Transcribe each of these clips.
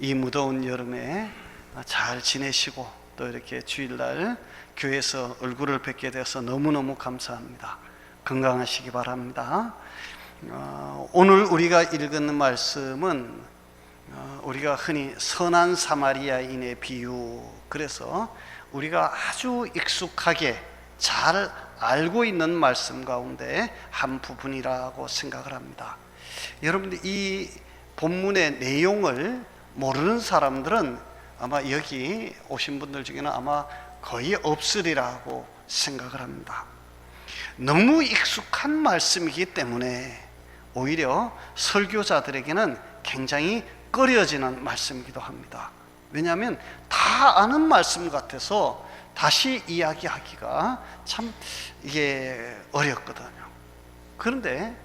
이 무더운 여름에 잘 지내시고 또 이렇게 주일날 교회에서 얼굴을 뵙게 되어서 너무너무 감사합니다. 건강하시기 바랍니다. 오늘 우리가 읽은 말씀은 우리가 흔히 선한 사마리아인의 비유, 그래서 우리가 아주 익숙하게 잘 알고 있는 말씀 가운데 한 부분이라고 생각을 합니다. 여러분들 이 본문의 내용을 모르는 사람들은 아마 여기 오신 분들 중에는 아마 거의 없으리라고 생각을 합니다. 너무 익숙한 말씀이기 때문에 오히려 설교자들에게는 굉장히 꺼려지는 말씀이기도 합니다. 왜냐하면 다 아는 말씀 같아서 다시 이야기하기가 참 이게 어렵거든요. 그런데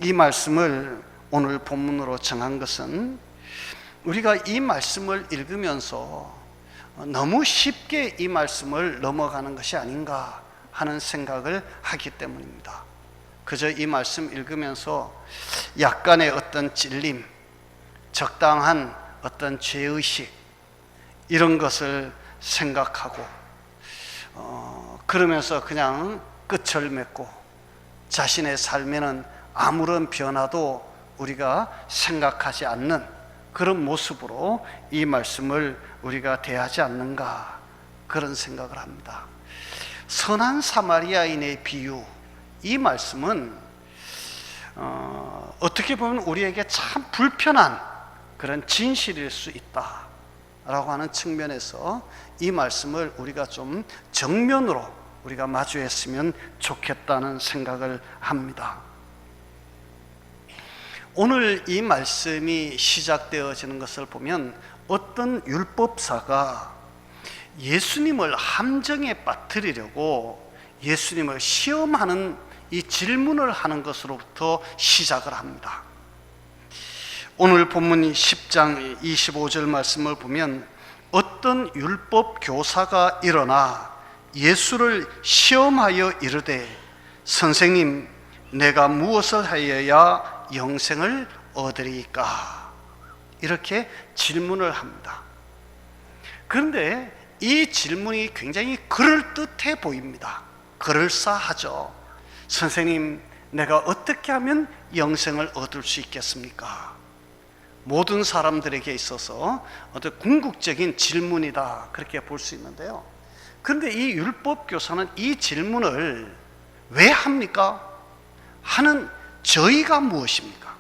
이 말씀을 오늘 본문으로 정한 것은 우리가 이 말씀을 읽으면서 너무 쉽게 이 말씀을 넘어가는 것이 아닌가 하는 생각을 하기 때문입니다. 그저 이 말씀 읽으면서 약간의 어떤 찔림, 적당한 어떤 죄의식 이런 것을 생각하고 그러면서 그냥 끝을 맺고 자신의 삶에는 아무런 변화도 우리가 생각하지 않는 그런 모습으로 이 말씀을 우리가 대하지 않는가 그런 생각을 합니다. 선한 사마리아인의 비유, 이 말씀은 어떻게 보면 우리에게 참 불편한 그런 진실일 수 있다라고 하는 측면에서 이 말씀을 우리가 좀 정면으로 우리가 마주했으면 좋겠다는 생각을 합니다. 오늘 이 말씀이 시작되어지는 것을 보면 어떤 율법사가 예수님을 함정에 빠뜨리려고 예수님을 시험하는 이 질문을 하는 것으로부터 시작을 합니다. 오늘 본문 10장 25절 말씀을 보면 어떤 율법 교사가 일어나 예수를 시험하여 이르되 선생님, 내가 무엇을 하여야 영생을 얻으리까? 이렇게 질문을 합니다. 그런데 이 질문이 굉장히 그럴듯해 보입니다. 그럴싸하죠. 선생님, 내가 어떻게 하면 영생을 얻을 수 있겠습니까? 모든 사람들에게 있어서 어떤 궁극적인 질문이다 그렇게 볼 수 있는데요. 그런데 이 율법 교사는 이 질문을 왜 합니까? 하는 저희가 무엇입니까?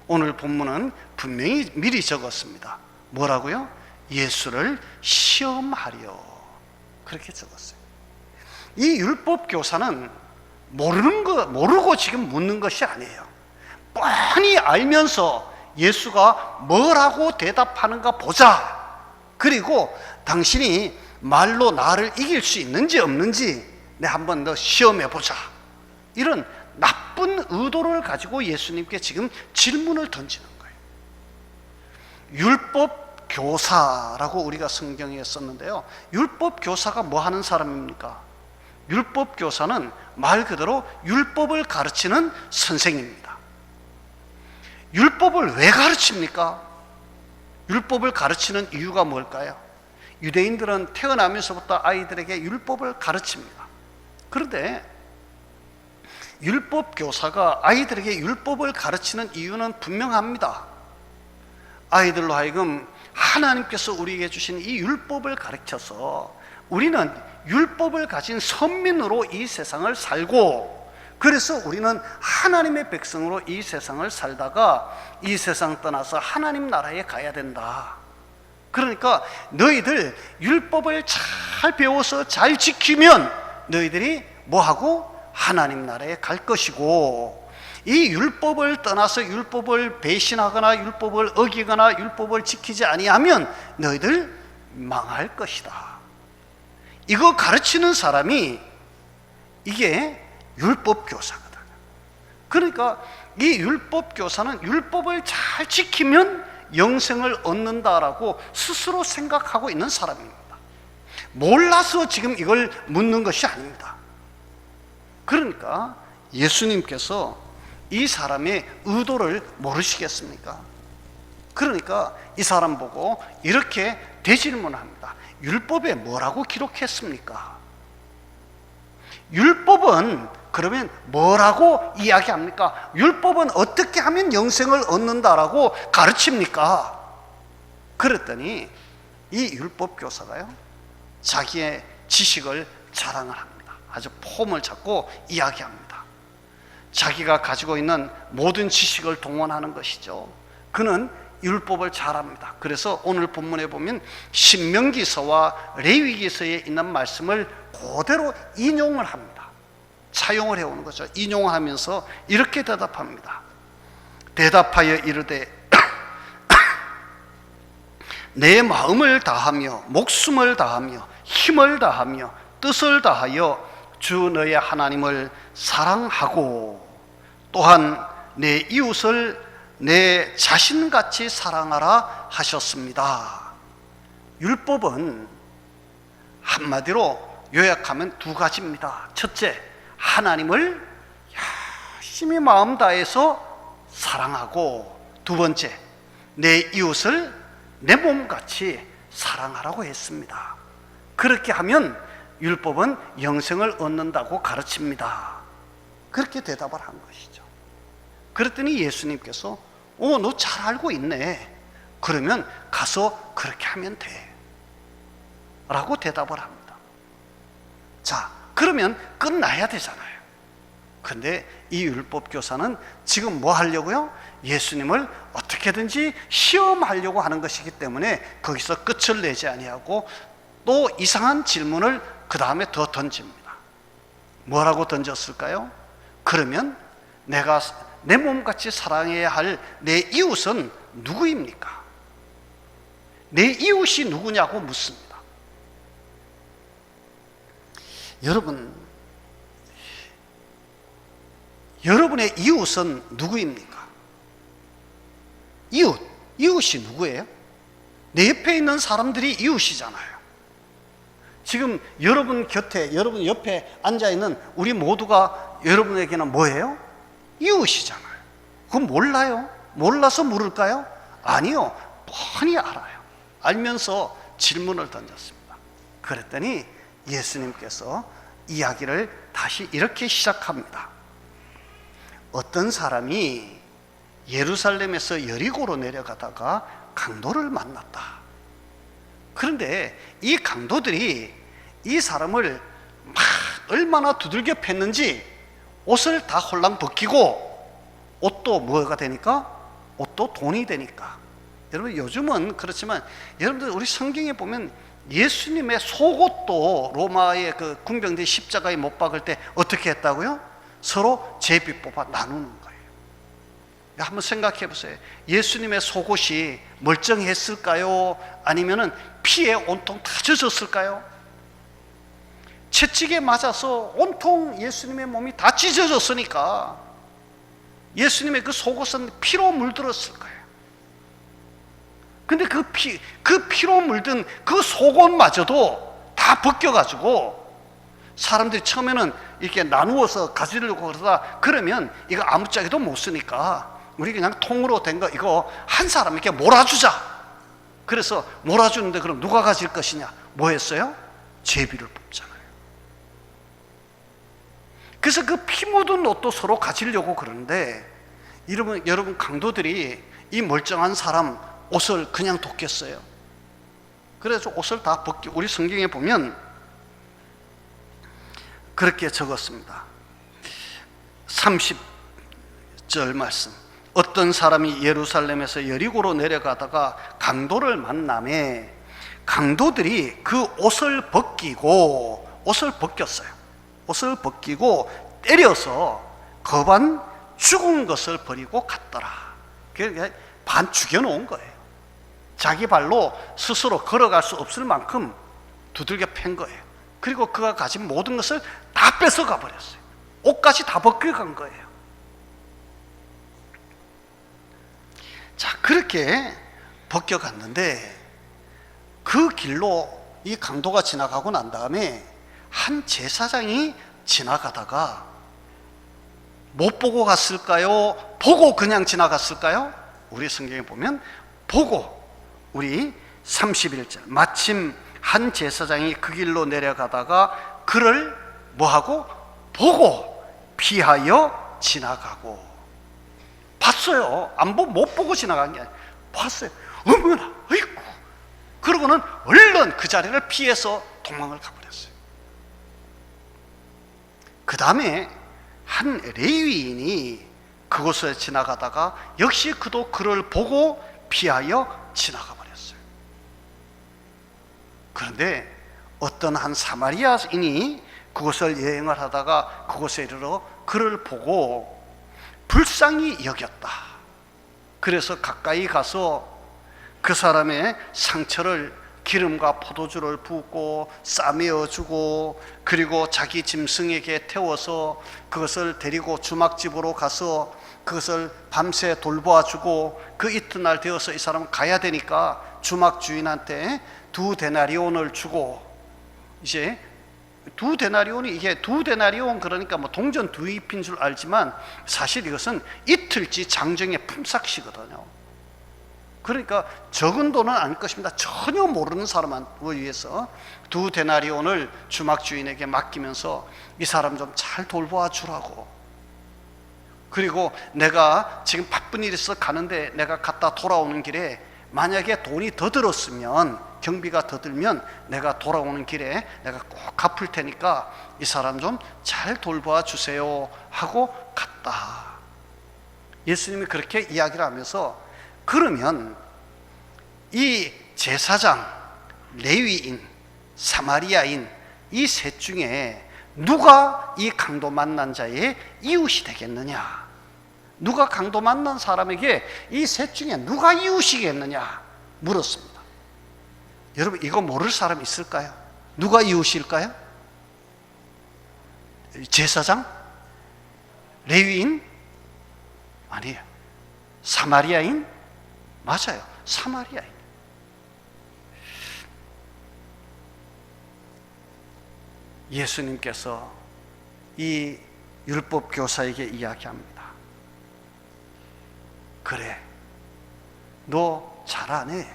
오늘 본문은 분명히 미리 적었습니다. 뭐라고요? 예수를 시험하려 그렇게 적었어요. 이 율법 교사는 모르고 지금 묻는 것이 아니에요. 뻔히 알면서 예수가 뭐라고 대답하는가 보자. 그리고 당신이 말로 나를 이길 수 있는지 없는지 내 한번 더 시험해 보자. 이런 나쁜 의도를 가지고 예수님께 지금 질문을 던지는 거예요. 율법 교사라고 우리가 성경에 썼는데요. 율법 교사가 뭐 하는 사람입니까? 율법 교사는 말 그대로 율법을 가르치는 선생입니다. 율법을 왜 가르칩니까? 율법을 가르치는 이유가 뭘까요? 유대인들은 태어나면서부터 아이들에게 율법을 가르칩니다. 그런데 율법 교사가 아이들에게 율법을 가르치는 이유는 분명합니다. 아이들로 하여금 하나님께서 우리에게 주신 이 율법을 가르쳐서 우리는 율법을 가진 선민으로 이 세상을 살고, 그래서 우리는 하나님의 백성으로 이 세상을 살다가 이 세상 떠나서 하나님 나라에 가야 된다. 그러니까 너희들 율법을 잘 배워서 잘 지키면 너희들이 뭐하고? 하나님 나라에 갈 것이고, 이 율법을 떠나서 율법을 배신하거나 율법을 어기거나 율법을 지키지 아니하면 너희들 망할 것이다. 이거 가르치는 사람이 이게 율법 교사거든. 그러니까 이 율법 교사는 율법을 잘 지키면 영생을 얻는다라고 스스로 생각하고 있는 사람입니다. 몰라서 지금 이걸 묻는 것이 아닙니다. 그러니까 예수님께서 이 사람의 의도를 모르시겠습니까? 그러니까 이 사람 보고 이렇게 되질문합니다. 율법에 뭐라고 기록했습니까? 율법은 그러면 뭐라고 이야기합니까? 율법은 어떻게 하면 영생을 얻는다라고 가르칩니까? 그랬더니 이 율법 교사가요, 자기의 지식을 자랑을 합니다. 아주 폼을 잡고 이야기합니다. 자기가 가지고 있는 모든 지식을 동원하는 것이죠. 그는 율법을 잘 압니다. 그래서 오늘 본문에 보면 신명기서와 레위기서에 있는 말씀을 그대로 인용을 합니다. 차용을 해오는 거죠. 인용하면서 이렇게 대답합니다. 대답하여 이르되 내 마음을 다하며 목숨을 다하며 힘을 다하며 뜻을 다하여 주 너의 하나님을 사랑하고 또한 내 이웃을 내 자신같이 사랑하라 하셨습니다. 율법은 한마디로 요약하면 두 가지입니다. 첫째, 하나님을 열심히 마음 다해서 사랑하고, 두 번째, 내 이웃을 내 몸같이 사랑하라고 했습니다. 그렇게 하면 율법은 영생을 얻는다고 가르칩니다. 그렇게 대답을 한 것이죠. 그랬더니 예수님께서 너 잘 알고 있네. 그러면 가서 그렇게 하면 돼 라고 대답을 합니다. 자, 그러면 끝나야 되잖아요. 근데 이 율법 교사는 지금 뭐 하려고요? 예수님을 어떻게든지 시험하려고 하는 것이기 때문에 거기서 끝을 내지 아니하고 또 이상한 질문을 그 다음에 더 던집니다. 뭐라고 던졌을까요? 그러면 내가 내 몸같이 사랑해야 할 내 이웃은 누구입니까? 내 이웃이 누구냐고 묻습니다. 여러분, 여러분의 이웃은 누구입니까? 이웃이 누구예요? 내 옆에 있는 사람들이 이웃이잖아요. 지금 여러분 곁에, 여러분 옆에 앉아있는 우리 모두가 여러분에게는 뭐예요? 이웃이잖아요. 그건 몰라요? 몰라서 물을까요? 아니요, 뻔히 알아요. 알면서 질문을 던졌습니다. 그랬더니 예수님께서 이야기를 다시 이렇게 시작합니다. 어떤 사람이 예루살렘에서 여리고로 내려가다가 강도를 만났다. 그런데 이 강도들이 이 사람을 막 얼마나 두들겨 팼는지 옷을 다 홀랑 벗기고, 옷도 뭐가 되니까? 옷도 돈이 되니까. 여러분, 요즘은 그렇지만 여러분들 우리 성경에 보면 예수님의 속옷도 로마의 그 군병들이 십자가에 못 박을 때 어떻게 했다고요? 서로 제비 뽑아 나누는 거예요. 한번 생각해 보세요. 예수님의 속옷이 멀쩡했을까요? 아니면은 피에 온통 다 젖었을까요? 채찍에 맞아서 온통 예수님의 몸이 다 찢어졌으니까 예수님의 그 속옷은 피로 물들었을 거예요. 근데 그 피로 물든 그 속옷마저도 다 벗겨가지고 사람들이 처음에는 이렇게 나누어서 가지려고 그러다, 그러면 이거 아무짝에도 못 쓰니까 우리 그냥 통으로 된 거 이거 한 사람에게 몰아주자. 그래서 몰아주는데 그럼 누가 가질 것이냐? 뭐 했어요? 제비를 뽑잖아요. 그래서 그 피 묻은 옷도 서로 가지려고 그러는데, 여러분 강도들이 이 멀쩡한 사람 옷을 그냥 돕겠어요? 그래서 옷을 다 벗기고, 우리 성경에 보면 그렇게 적었습니다. 30절 말씀. 어떤 사람이 예루살렘에서 여리고로 내려가다가 강도를 만나매 강도들이 그 옷을 벗기고, 옷을 벗겼어요. 옷을 벗기고 때려서 거반 죽은 것을 버리고 갔더라. 반 죽여놓은 거예요. 자기 발로 스스로 걸어갈 수 없을 만큼 두들겨 팬 거예요. 그리고 그가 가진 모든 것을 다 뺏어가 버렸어요. 옷까지 다 벗겨간 거예요. 자, 그렇게 벗겨갔는데 그 길로 이 강도가 지나가고 난 다음에 한 제사장이 지나가다가 못 보고 갔을까요? 보고 그냥 지나갔을까요? 우리 성경에 보면 보고, 우리 31절, 마침 한 제사장이 그 길로 내려가다가 그를 뭐하고? 보고 피하여 지나가고. 봤어요. 못 보고 지나간 게 아니라 봤어요. 어머나, 아이고. 그러고는 얼른 그 자리를 피해서 도망을 가버렸어요. 그 다음에 한 레위인이 그곳을 지나가다가 역시 그도 그를 보고 피하여 지나가 버렸어요. 그런데 어떤 한 사마리아인이 그곳을 여행을 하다가 그곳에 이르러 그를 보고 불쌍히 여겼다. 그래서 가까이 가서 그 사람의 상처를 기름과 포도주를 붓고 싸매어 주고, 그리고 자기 짐승에게 태워서 그것을 데리고 주막집으로 가서 그것을 밤새 돌보아 주고, 그 이튿날 되어서 이 사람은 가야 되니까 주막 주인한테 2데나리온을 주고, 이제 2데나리온이, 이게 2데나리온 그러니까 뭐 동전 2잎인 줄 알지만 사실 이것은 이틀치 장정의 품삯이거든요. 그러니까 적은 돈은 아닐 것입니다. 전혀 모르는 사람을 위해서 2데나리온을 주막 주인에게 맡기면서 이 사람 좀 잘 돌보아 주라고. 그리고 내가 지금 바쁜 일이 있어 가는데 내가 갔다 돌아오는 길에 만약에 돈이 더 들었으면, 경비가 더 들면 내가 돌아오는 길에 내가 꼭 갚을 테니까 이 사람 좀 잘 돌보아 주세요 하고 갔다. 예수님이 그렇게 이야기를 하면서, 그러면 이 제사장, 레위인, 사마리아인 이 셋 중에 누가 이 강도 만난 자의 이웃이 되겠느냐? 누가 강도 만난 사람에게 이 셋 중에 누가 이웃이겠느냐 물었습니다. 여러분, 이거 모를 사람 있을까요? 누가 이웃일까요? 제사장? 레위인? 아니에요. 사마리아인? 맞아요. 사마리아인. 예수님께서 이 율법 교사에게 이야기합니다. 그래, 너 잘하네.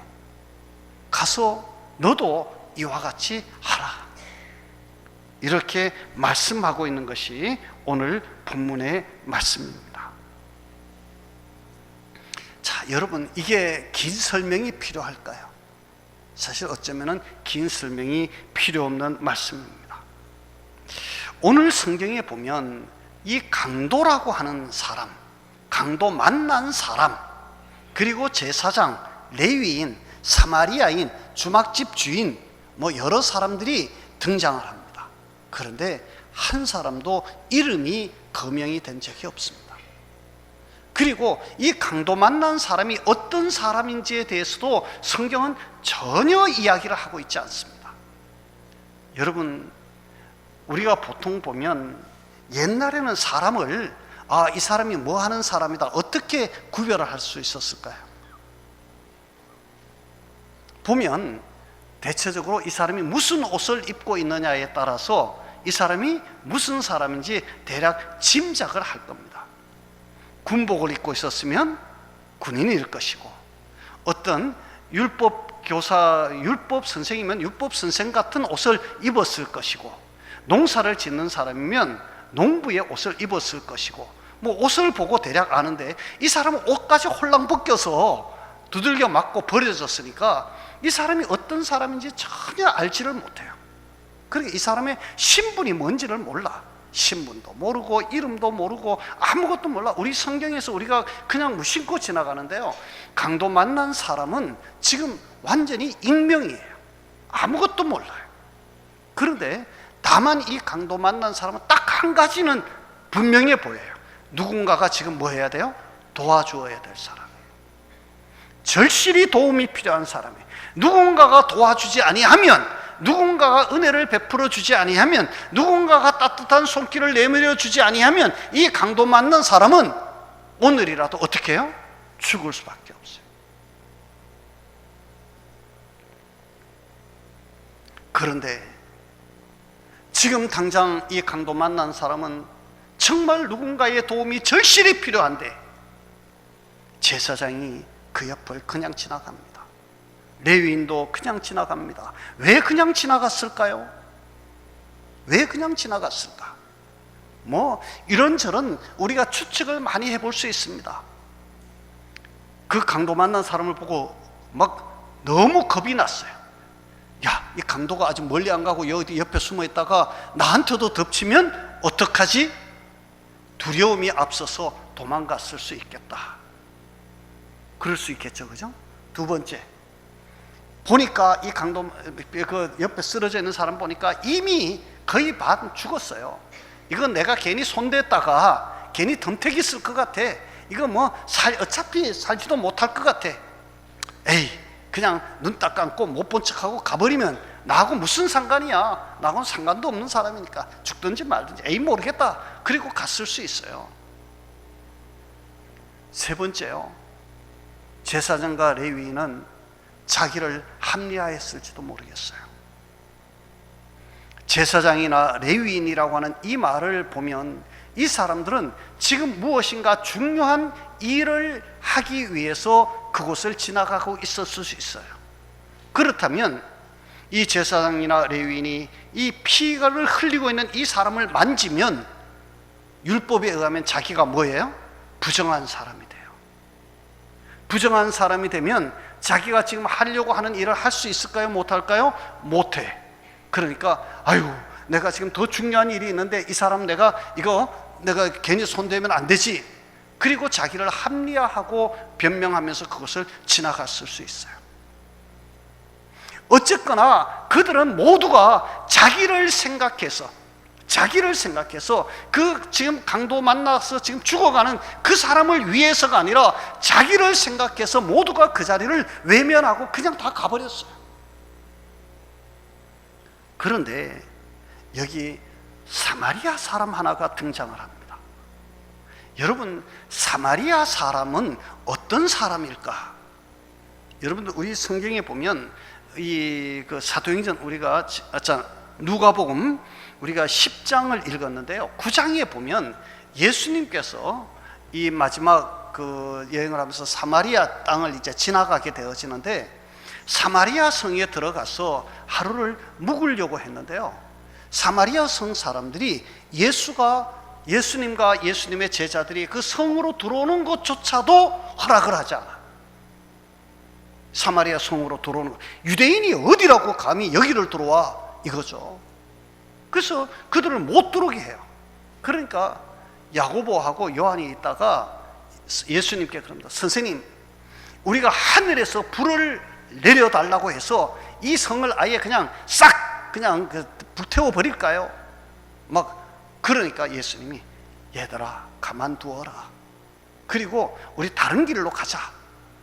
가서 너도 이와 같이 하라. 이렇게 말씀하고 있는 것이 오늘 본문의 말씀입니다. 자, 여러분, 이게 긴 설명이 필요할까요? 사실 어쩌면 긴 설명이 필요 없는 말씀입니다. 오늘 성경에 보면 이 강도라고 하는 사람, 강도 만난 사람, 그리고 제사장, 레위인, 사마리아인, 주막집 주인, 뭐 여러 사람들이 등장을 합니다. 그런데 한 사람도 이름이 거명이 된 적이 없습니다. 그리고 이 강도 만난 사람이 어떤 사람인지에 대해서도 성경은 전혀 이야기를 하고 있지 않습니다. 여러분, 우리가 보통 보면 옛날에는 사람을 이 사람이 뭐 하는 사람이다, 어떻게 구별을 할 수 있었을까요? 보면 대체적으로 이 사람이 무슨 옷을 입고 있느냐에 따라서 이 사람이 무슨 사람인지 대략 짐작을 할 겁니다. 군복을 입고 있었으면 군인일 것이고, 어떤 율법 교사, 율법 선생이면 율법 선생 같은 옷을 입었을 것이고, 농사를 짓는 사람이면 농부의 옷을 입었을 것이고, 뭐 옷을 보고 대략 아는데 이 사람은 옷까지 홀랑 벗겨서 두들겨 맞고 버려졌으니까 이 사람이 어떤 사람인지 전혀 알지를 못해요. 그러니까 이 사람의 신분이 뭔지를 몰라. 신분도 모르고 이름도 모르고 아무것도 몰라. 우리 성경에서 우리가 그냥 무심코 지나가는데요, 강도 만난 사람은 지금 완전히 익명이에요. 아무것도 몰라요. 그런데 다만 이 강도 만난 사람은 딱 한 가지는 분명해 보여요. 누군가가 지금 뭐 해야 돼요? 도와주어야 될 사람이에요. 절실히 도움이 필요한 사람이에요. 누군가가 도와주지 아니하면, 누군가가 은혜를 베풀어 주지 아니하면, 누군가가 따뜻한 손길을 내밀어 주지 아니하면 이 강도 만난 사람은 오늘이라도 어떻게 해요? 죽을 수밖에 없어요. 그런데 지금 당장 이 강도 만난 사람은 정말 누군가의 도움이 절실히 필요한데 제사장이 그 그 옆을 그냥 지나갑니다. 레위인도 그냥 지나갑니다. 왜 그냥 지나갔을까요? 왜 그냥 지나갔을까? 뭐 이런저런 우리가 추측을 많이 해볼 수 있습니다. 그 강도 만난 사람을 보고 막 너무 겁이 났어요. 야, 이 강도가 아직 멀리 안 가고 여기 옆에 숨어 있다가 나한테도 덮치면 어떡하지? 두려움이 앞서서 도망갔을 수 있겠다. 그럴 수 있겠죠, 그죠? 두 번째, 보니까 이 강도 그 옆에 쓰러져 있는 사람 보니까 이미 거의 반 죽었어요. 이건 내가 괜히 손댔다가 괜히 덤태기 쓸 것 같아. 이거 뭐 어차피 살지도 못할 것 같아. 에이, 그냥 눈 딱 감고 못 본 척하고 가버리면 나하고 무슨 상관이야. 나하고는 상관도 없는 사람이니까 죽든지 말든지 에이 모르겠다. 그리고 갔을 수 있어요. 세 번째요, 제사장과 레위인은 자기를 합리화했을지도 모르겠어요. 제사장이나 레위인이라고 하는 이 말을 보면 이 사람들은 지금 무엇인가 중요한 일을 하기 위해서 그곳을 지나가고 있었을 수 있어요. 그렇다면 이 제사장이나 레위인이 이 피를 흘리고 있는 이 사람을 만지면 율법에 의하면 자기가 뭐예요? 부정한 사람이 돼요. 부정한 사람이 되면 자기가 지금 하려고 하는 일을 할 수 있을까요? 못할까요? 못해. 그러니까 아유, 내가 지금 더 중요한 일이 있는데 이 사람 내가 괜히 손대면 안 되지. 그리고 자기를 합리화하고 변명하면서 그것을 지나갔을 수 있어요. 어쨌거나 그들은 모두가 자기를 생각해서 그 지금 강도 만나서 지금 죽어가는 그 사람을 위해서가 아니라 자기를 생각해서 모두가 그 자리를 외면하고 그냥 다 가버렸어요. 그런데 여기 사마리아 사람 하나가 등장을 합니다. 여러분, 사마리아 사람은 어떤 사람일까? 여러분들 우리 성경에 보면 이 그 사도행전 우리가 누가복음 우리가 10장을 읽었는데요. 9장에 보면 예수님께서 이 마지막 그 여행을 하면서 사마리아 땅을 이제 지나가게 되어지는데 사마리아 성에 들어가서 하루를 묵으려고 했는데요. 사마리아 성 사람들이 예수님과 예수님의 제자들이 그 성으로 들어오는 것조차도 허락을 하지 않아. 사마리아 성으로 들어오는 것, 유대인이 어디라고 감히 여기를 들어와 이거죠. 그래서 그들을 못 들어오게 해요. 그러니까 야고보하고 요한이 있다가 예수님께 그럽니다. 선생님, 우리가 하늘에서 불을 내려달라고 해서 이 성을 아예 그냥 싹 그냥 불태워 버릴까요? 막 그러니까 예수님이 얘들아 가만두어라. 그리고 우리 다른 길로 가자.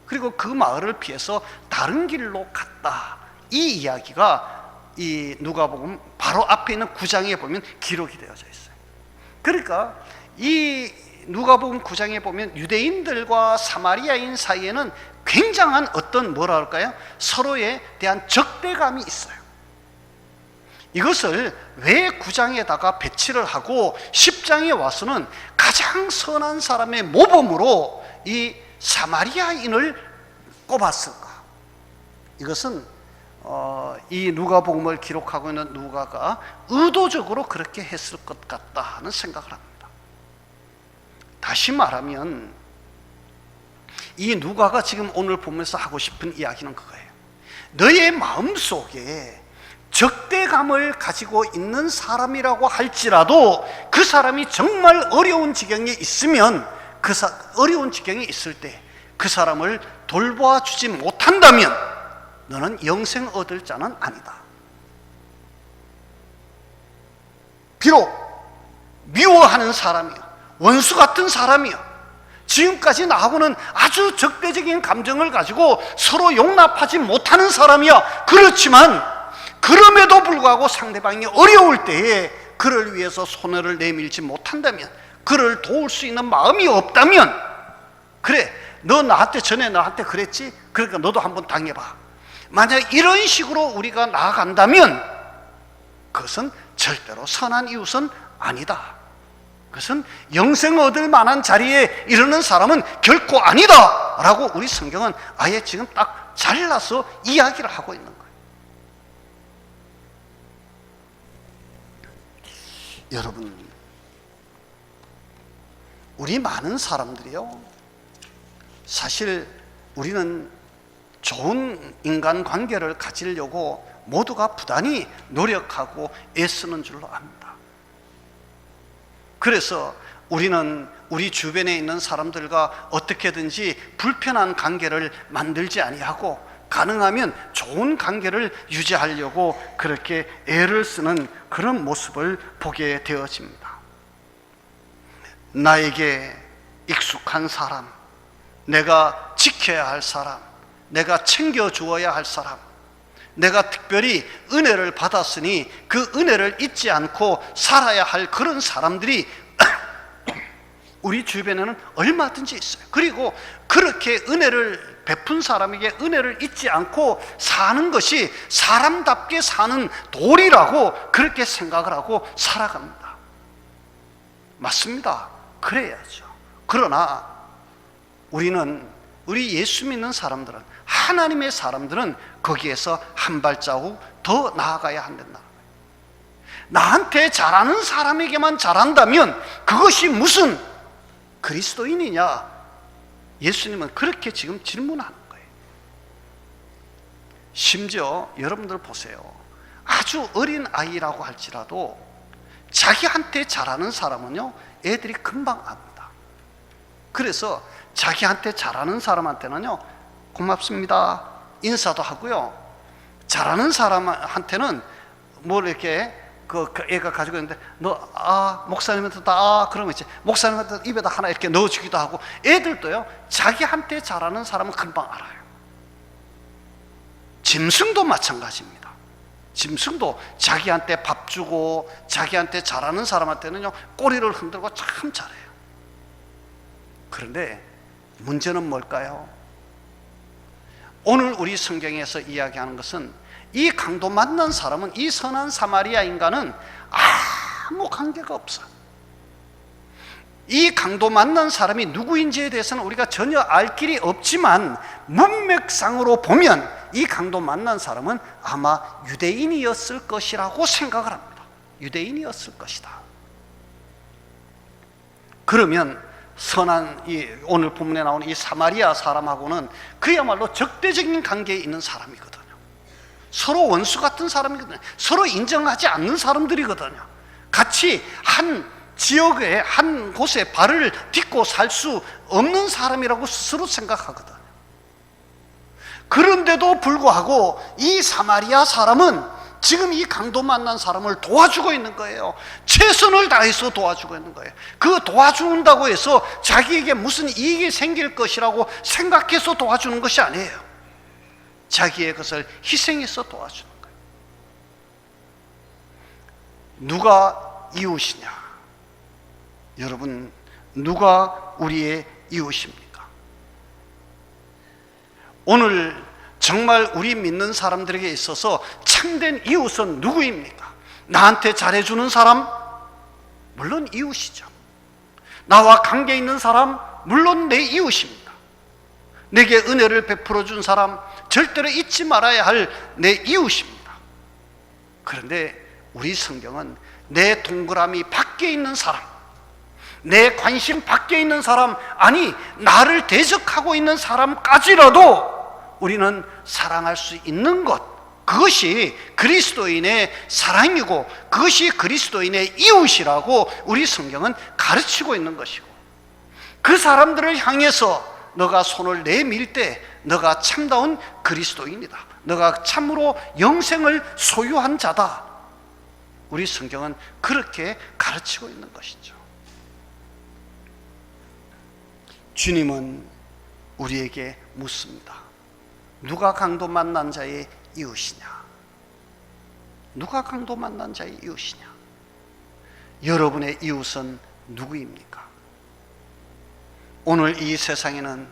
그리고 그 마을을 피해서 다른 길로 갔다. 이 이야기가 이 누가복음 바로 앞에 있는 9장에 보면 기록이 되어져 있어요. 그러니까 이 누가복음 9장에 보면 유대인들과 사마리아인 사이에는 굉장한 어떤 뭐라 할까요? 서로에 대한 적대감이 있어요. 이것을 왜 9장에다가 배치를 하고 10장에 와서는 가장 선한 사람의 모범으로 이 사마리아인을 꼽았을까? 이것은 이 누가복음을 기록하고 있는 누가가 의도적으로 그렇게 했을 것 같다 하는 생각을 합니다. 다시 말하면 이 누가가 지금 오늘 보면서 하고 싶은 이야기는 그거예요. 너의 마음속에 적대감을 가지고 있는 사람이라고 할지라도 그 사람이 정말 어려운 지경에 있으면 어려운 지경에 있을 때 그 사람을 돌보아 주지 못한다면 너는 영생 얻을 자는 아니다. 비록 미워하는 사람이요, 원수 같은 사람이요, 지금까지 나하고는 아주 적대적인 감정을 가지고 서로 용납하지 못하는 사람이야. 그렇지만 그럼에도 불구하고 상대방이 어려울 때에 그를 위해서 손을 내밀지 못한다면, 그를 도울 수 있는 마음이 없다면, 그래 너 전에 나한테 그랬지? 그러니까 너도 한번 당해봐. 만약 이런 식으로 우리가 나아간다면 그것은 절대로 선한 이웃은 아니다. 그것은 영생 얻을 만한 자리에 이르는 사람은 결코 아니다. 라고 우리 성경은 아예 지금 딱 잘라서 이야기를 하고 있는 거예요. 여러분, 우리 많은 사람들이요, 사실 우리는 좋은 인간관계를 가지려고 모두가 부단히 노력하고 애쓰는 줄로 압니다. 그래서 우리는 우리 주변에 있는 사람들과 어떻게든지 불편한 관계를 만들지 아니하고 가능하면 좋은 관계를 유지하려고 그렇게 애를 쓰는 그런 모습을 보게 되어집니다. 나에게 익숙한 사람, 내가 지켜야 할 사람, 내가 챙겨주어야 할 사람, 내가 특별히 은혜를 받았으니 그 은혜를 잊지 않고 살아야 할 그런 사람들이 우리 주변에는 얼마든지 있어요. 그리고 그렇게 은혜를 베푼 사람에게 은혜를 잊지 않고 사는 것이 사람답게 사는 도리라고 그렇게 생각을 하고 살아갑니다. 맞습니다. 그래야죠. 그러나 우리 예수 믿는 사람들은, 하나님의 사람들은 거기에서 한 발자국 더 나아가야 한다. 나한테 잘하는 사람에게만 잘한다면 그것이 무슨 그리스도인이냐? 예수님은 그렇게 지금 질문하는 거예요. 심지어 여러분들 보세요. 아주 어린 아이라고 할지라도 자기한테 잘하는 사람은요, 애들이 금방 압니다. 그래서 자기한테 잘하는 사람한테는요, 고맙습니다 인사도 하고요, 잘하는 사람한테는 뭘 이렇게 그 애가 가지고 있는데 목사님한테 그러면 이제 목사님한테 입에다 하나 이렇게 넣어주기도 하고, 애들도요 자기한테 잘하는 사람은 금방 알아요. 짐승도 마찬가지입니다. 짐승도 자기한테 밥 주고 자기한테 잘하는 사람한테는요 꼬리를 흔들고 참 잘해요. 그런데 문제는 뭘까요? 오늘 우리 성경에서 이야기하는 것은 이 강도 만난 사람은, 이 선한 사마리아 인간은 아무 관계가 없어. 이 강도 만난 사람이 누구인지에 대해서는 우리가 전혀 알 길이 없지만 문맥상으로 보면 이 강도 만난 사람은 아마 유대인이었을 것이라고 생각을 합니다. 유대인이었을 것이다. 그러면 선한 오늘 본문에 나오는 이 사마리아 사람하고는 그야말로 적대적인 관계에 있는 사람이거든요. 서로 원수 같은 사람이거든요. 서로 인정하지 않는 사람들이거든요. 같이 한 지역에, 한 곳에 발을 딛고 살 수 없는 사람이라고 스스로 생각하거든요. 그런데도 불구하고 이 사마리아 사람은 지금 이 강도 만난 사람을 도와주고 있는 거예요. 최선을 다해서 도와주고 있는 거예요. 그 도와준다고 해서 자기에게 무슨 이익이 생길 것이라고 생각해서 도와주는 것이 아니에요. 자기의 것을 희생해서 도와주는 거예요. 누가 이웃이냐? 여러분, 누가 우리의 이웃입니까? 오늘 정말 우리 믿는 사람들에게 있어서 참된 이웃은 누구입니까? 나한테 잘해주는 사람? 물론 이웃이죠. 나와 관계 있는 사람? 물론 내 이웃입니다. 내게 은혜를 베풀어 준 사람? 절대로 잊지 말아야 할 내 이웃입니다. 그런데 우리 성경은 내 동그라미 밖에 있는 사람, 내 관심 밖에 있는 사람, 아니 나를 대적하고 있는 사람까지라도 우리는 사랑할 수 있는 것, 그것이 그리스도인의 사랑이고 그것이 그리스도인의 이웃이라고 우리 성경은 가르치고 있는 것이고, 그 사람들을 향해서 너가 손을 내밀 때 너가 참다운 그리스도인이다, 너가 참으로 영생을 소유한 자다, 우리 성경은 그렇게 가르치고 있는 것이죠. 주님은 우리에게 묻습니다. 누가 강도 만난 자의 이웃이냐? 누가 강도 만난 자의 이웃이냐? 여러분의 이웃은 누구입니까? 오늘 이 세상에는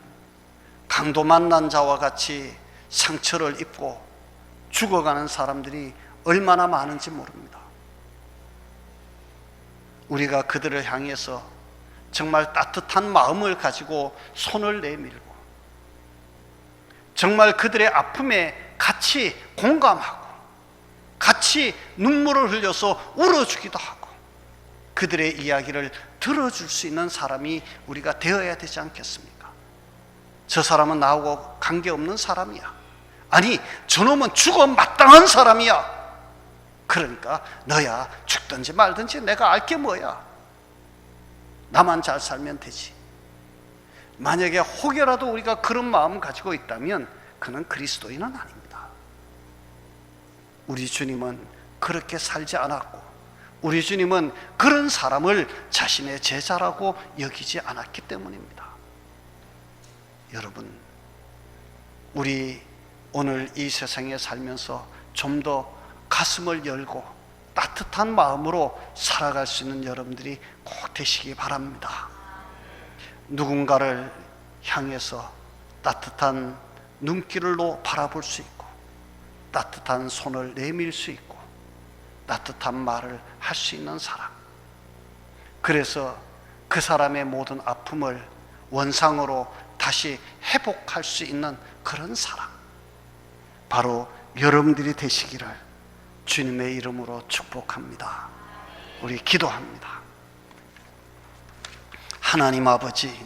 강도 만난 자와 같이 상처를 입고 죽어가는 사람들이 얼마나 많은지 모릅니다. 우리가 그들을 향해서 정말 따뜻한 마음을 가지고 손을 내밀고 정말 그들의 아픔에 같이 공감하고 같이 눈물을 흘려서 울어주기도 하고 그들의 이야기를 들어줄 수 있는 사람이 우리가 되어야 되지 않겠습니까? 저 사람은 나하고 관계없는 사람이야. 아니, 저놈은 죽어 마땅한 사람이야. 그러니까 너야 죽든지 말든지 내가 알게 뭐야. 나만 잘 살면 되지. 만약에 혹여라도 우리가 그런 마음을 가지고 있다면 그는 그리스도인은 아닙니다. 우리 주님은 그렇게 살지 않았고 우리 주님은 그런 사람을 자신의 제자라고 여기지 않았기 때문입니다. 여러분, 우리 오늘 이 세상에 살면서 좀 더 가슴을 열고 따뜻한 마음으로 살아갈 수 있는 여러분들이 꼭 되시기 바랍니다. 누군가를 향해서 따뜻한 눈길로 바라볼 수 있고 따뜻한 손을 내밀 수 있고 따뜻한 말을 할 수 있는 사람, 그래서 그 사람의 모든 아픔을 원상으로 다시 회복할 수 있는 그런 사람, 바로 여러분들이 되시기를 주님의 이름으로 축복합니다. 우리 기도합니다. 하나님 아버지,